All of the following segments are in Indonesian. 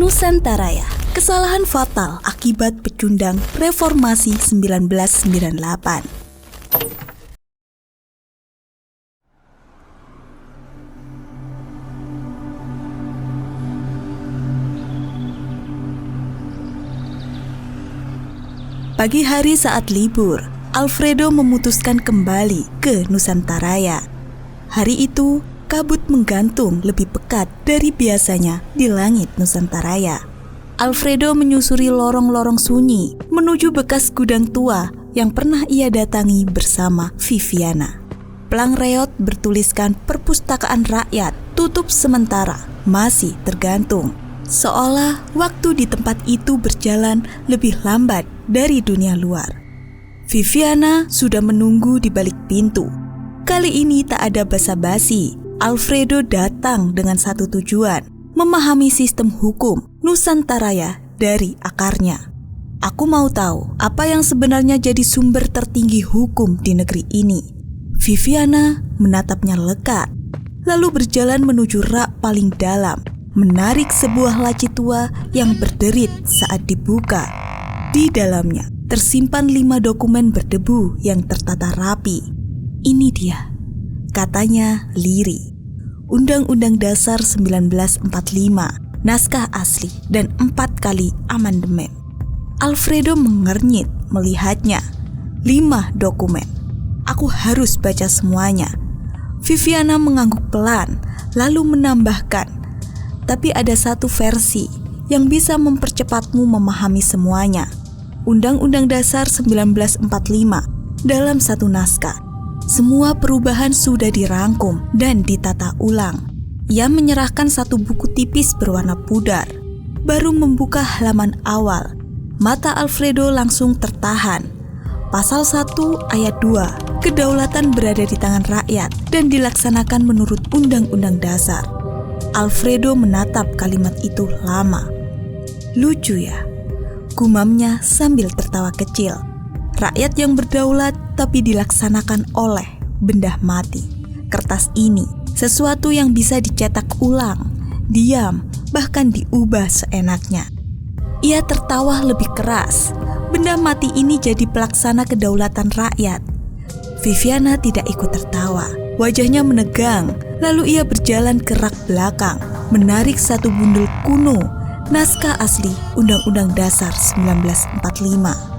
Nusantaraya, kesalahan fatal akibat pecundang Reformasi 1998. Pagi hari saat libur, Alfredo memutuskan kembali ke Nusantaraya. Hari itu, kabut menggantung lebih pekat dari biasanya di langit Nusantaraya. Alfredo menyusuri lorong-lorong sunyi menuju bekas gudang tua yang pernah ia datangi bersama Viviana. Pelang reot bertuliskan Perpustakaan Rakyat tutup sementara, masih tergantung. Seolah waktu di tempat itu berjalan lebih lambat dari dunia luar. Viviana sudah menunggu di balik pintu. Kali ini tak ada basa-basi. Alfredo datang dengan satu tujuan, memahami sistem hukum Nusantaraya dari akarnya. Aku mau tahu apa yang sebenarnya jadi sumber tertinggi hukum di negeri ini. Viviana menatapnya lekat, lalu berjalan menuju rak paling dalam, menarik sebuah laci tua yang berderit saat dibuka. Di dalamnya tersimpan 5 dokumen berdebu yang tertata rapi. Ini dia, katanya lirih. Undang-Undang Dasar 1945, naskah asli, dan 4 kali amandemen. Alfredo mengernyit melihatnya. 5 dokumen. Aku harus baca semuanya. Viviana mengangguk pelan, lalu menambahkan, tapi ada satu versi yang bisa mempercepatmu memahami semuanya. Undang-Undang Dasar 1945 dalam satu naskah. Semua perubahan sudah dirangkum dan ditata ulang. Ia menyerahkan satu buku tipis berwarna pudar. Baru membuka halaman awal, mata Alfredo langsung tertahan. Pasal 1 ayat 2, kedaulatan berada di tangan rakyat dan dilaksanakan menurut Undang-Undang Dasar. Alfredo menatap kalimat itu lama. Lucu ya, gumamnya sambil tertawa kecil. Rakyat yang berdaulat tapi dilaksanakan oleh benda mati. Kertas ini sesuatu yang bisa dicetak ulang, diam, bahkan diubah seenaknya. Ia tertawa lebih keras. Benda mati ini jadi pelaksana kedaulatan rakyat. Viviana tidak ikut tertawa. Wajahnya menegang, lalu ia berjalan ke rak belakang, menarik satu bundel kuno, naskah asli Undang-Undang Dasar 1945.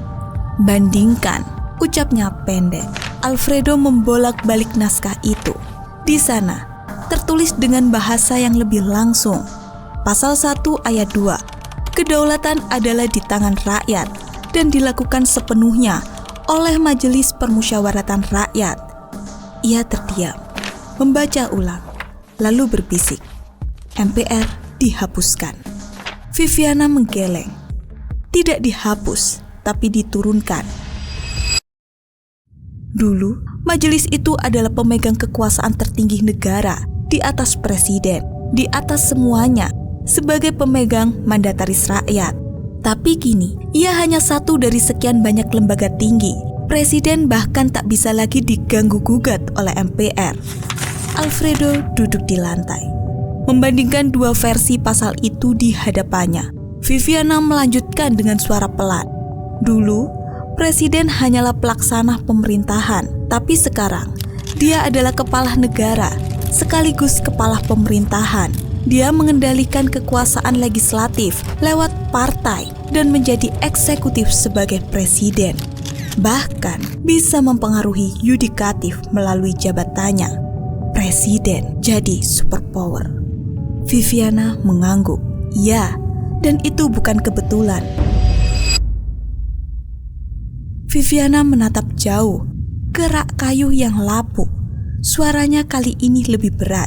Bandingkan, ucapnya pendek. Alfredo membolak-balik naskah itu. Di sana, tertulis dengan bahasa yang lebih langsung. Pasal 1 ayat 2, kedaulatan adalah di tangan rakyat dan dilakukan sepenuhnya oleh Majelis Permusyawaratan Rakyat. Ia terdiam, membaca ulang, lalu berbisik, MPR dihapuskan. Viviana menggeleng. Tidak dihapus, tapi diturunkan. Dulu, majelis itu adalah pemegang kekuasaan tertinggi negara, di atas presiden, di atas semuanya, sebagai pemegang mandataris rakyat. Tapi kini, ia hanya satu dari sekian banyak lembaga tinggi. Presiden bahkan tak bisa lagi diganggu-gugat oleh MPR. Alfredo duduk di lantai, membandingkan 2 versi pasal itu di hadapannya. Viviana melanjutkan dengan suara pelan. Dulu, presiden hanyalah pelaksana pemerintahan, tapi sekarang dia adalah kepala negara sekaligus kepala pemerintahan. Dia mengendalikan kekuasaan legislatif lewat partai dan menjadi eksekutif sebagai presiden. Bahkan bisa mempengaruhi yudikatif melalui jabatannya. Presiden jadi superpower. Viviana mengangguk. Ya, dan itu bukan kebetulan. Viviana menatap jauh ke rak kayu yang lapuk. Suaranya kali ini lebih berat.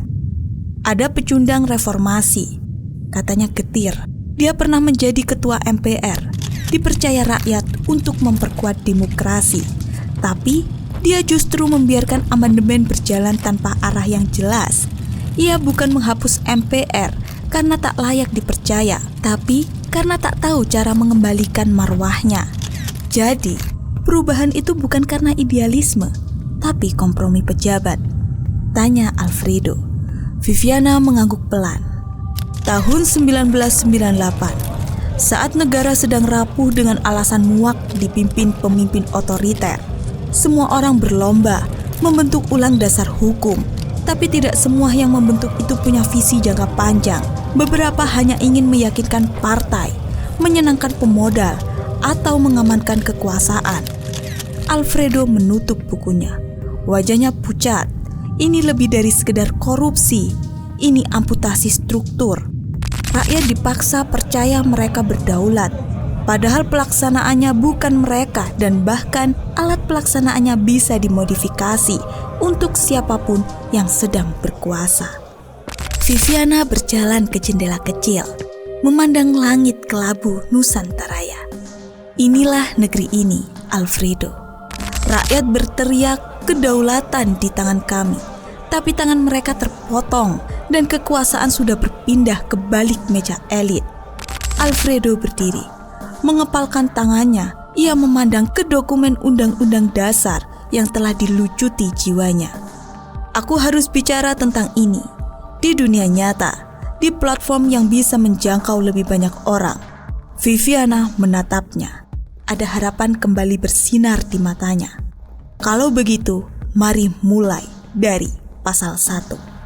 Ada pecundang reformasi, katanya getir. Dia pernah menjadi ketua MPR, dipercaya rakyat untuk memperkuat demokrasi. Tapi dia justru membiarkan amandemen berjalan tanpa arah yang jelas. Ia bukan menghapus MPR karena tak layak dipercaya, tapi karena tak tahu cara mengembalikan marwahnya. Jadi, perubahan itu bukan karena idealisme, tapi kompromi pejabat. Tanya Alfredo. Viviana mengangguk pelan. Tahun 1998, saat negara sedang rapuh dengan alasan muak dipimpin pemimpin otoriter, semua orang berlomba membentuk ulang dasar hukum. Tapi tidak semua yang membentuk itu punya visi jangka panjang. Beberapa hanya ingin meyakinkan partai, menyenangkan pemodal, atau mengamankan kekuasaan. Alfredo menutup bukunya. Wajahnya pucat. Ini lebih dari sekedar korupsi. Ini amputasi struktur. Rakyat dipaksa percaya mereka berdaulat, padahal pelaksanaannya bukan mereka dan bahkan alat pelaksanaannya bisa dimodifikasi untuk siapapun yang sedang berkuasa. Viviana berjalan ke jendela kecil, memandang langit kelabu Nusantaraya. Inilah negeri ini, Alfredo. Rakyat berteriak kedaulatan di tangan kami, tapi tangan mereka terpotong dan kekuasaan sudah berpindah ke balik meja elit. Alfredo berdiri, mengepalkan tangannya. Ia memandang ke dokumen undang-undang dasar yang telah dilucuti jiwanya. Aku harus bicara tentang ini di dunia nyata, di platform yang bisa menjangkau lebih banyak orang. Viviana menatapnya. Ada harapan kembali bersinar di matanya. Kalau begitu, mari mulai dari pasal 1.